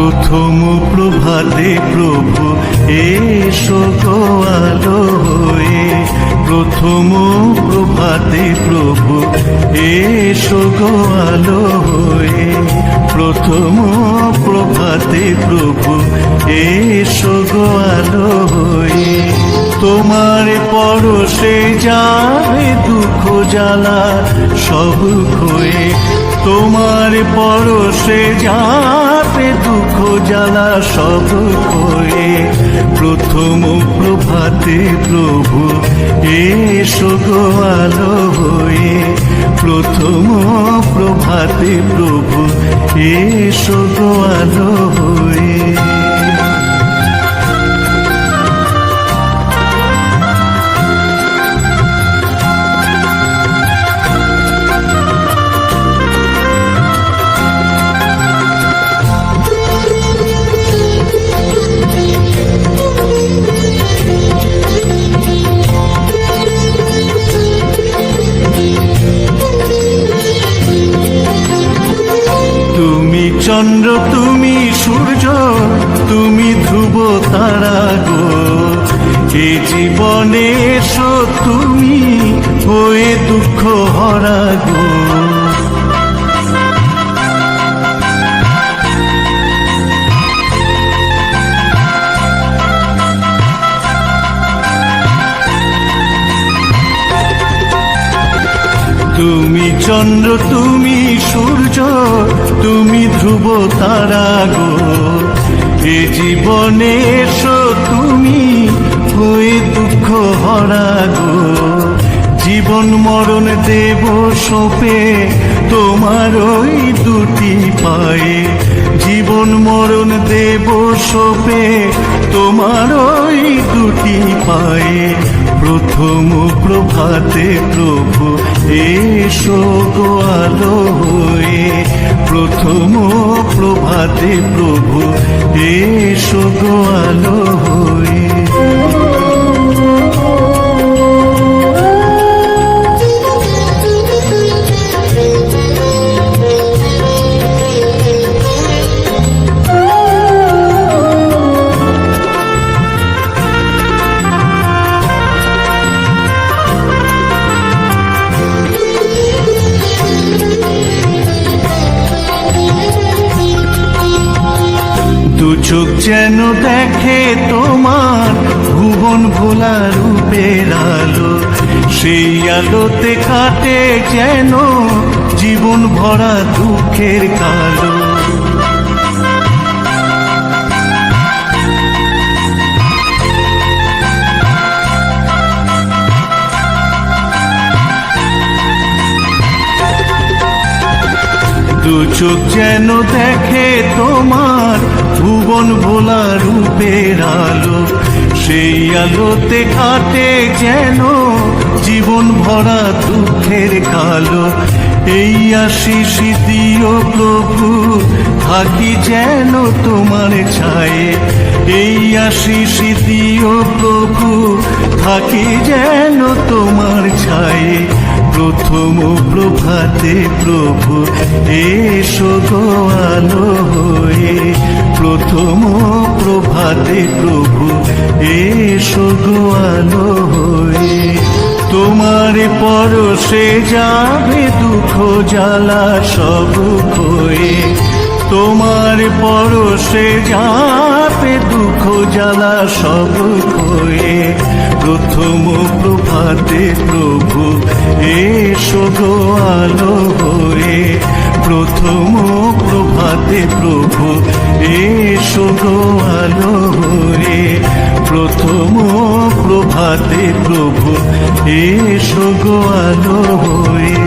প্রথম প্রভাতে প্রভু এসো গো আলো হয়ে, প্রথম প্রভাতে প্রভু এসো গো আলো হয়ে, প্রথম প্রভাতে প্রভু এসো গো আলো হয়ে। তোমার পরশে যাবে দুঃখ জ্বালা সব ক্ষয়ে, তোমার পরশে যাবে দুঃখ জ্বালা সব ক্ষয়ে। প্রথম প্রভাতে প্রভু এসো গো আলো হয়ে, প্রথম প্রভাতে প্রভু এসো গো আলো হয়ে। তুমি চন্দ্র তুমি সূর্য তুমি ধ্রুব তারা গো, এ জীবনে এসো তুমি হয়ে দুঃখ হরা গো। তুমি চন্দ্র তুমি সূর্য তুমি ধ্রুব তারা গো, এ জীবনে এসো তুমি হয়ে দুঃখ হরা গো। জীবন মরণ দেব সঁপে তোমার ওই দুটি পায়ে, জীবন মরণ দেব সঁপে তোমার ওই দুটি পায়ে। প্রথম প্রভাতে প্রভু এসো গো আলো হয়ে, প্রথম প্রভাতে প্রভু এসো গো আলো হয়ে। দু চোখ যেন দেখে তোমার ভুবন ভোলা রূপের আলো, সেই আলোতে কাটে যেন জীবন ভরা দুঃখের কালো। দু চোখ যেন দেখে তোমার ভুবন ভোলা রূপের আলো, সেই আলোতে কাটে যেন জীবন ভরা দুঃখের কালো। এই আশিস দিও প্রভু থাকি যেন তোমার ছায়ে, এই আশিস দিও প্রভু থাকি যেন তোমার ছায়ে। প্রথম প্রভাতে প্রভু এসো গো আলো হয়ে, প্রথম প্রভাতে প্রভু এসো গো আলো হয়ে। তোমার পরশে যাবে দুঃখ জ্বালা সব ক্ষয়ে, তোমার পরশে যাবে দুঃখ জ্বালা সব ক্ষয়ে। প্রথম প্রভাতে প্রভু এসো গো আলো হয়ে, প্রথম প্রভাতে প্রভু এসো গো আলো হয়ে, প্রথম প্রভাতে প্রভু এসো গো আলো হয়ে।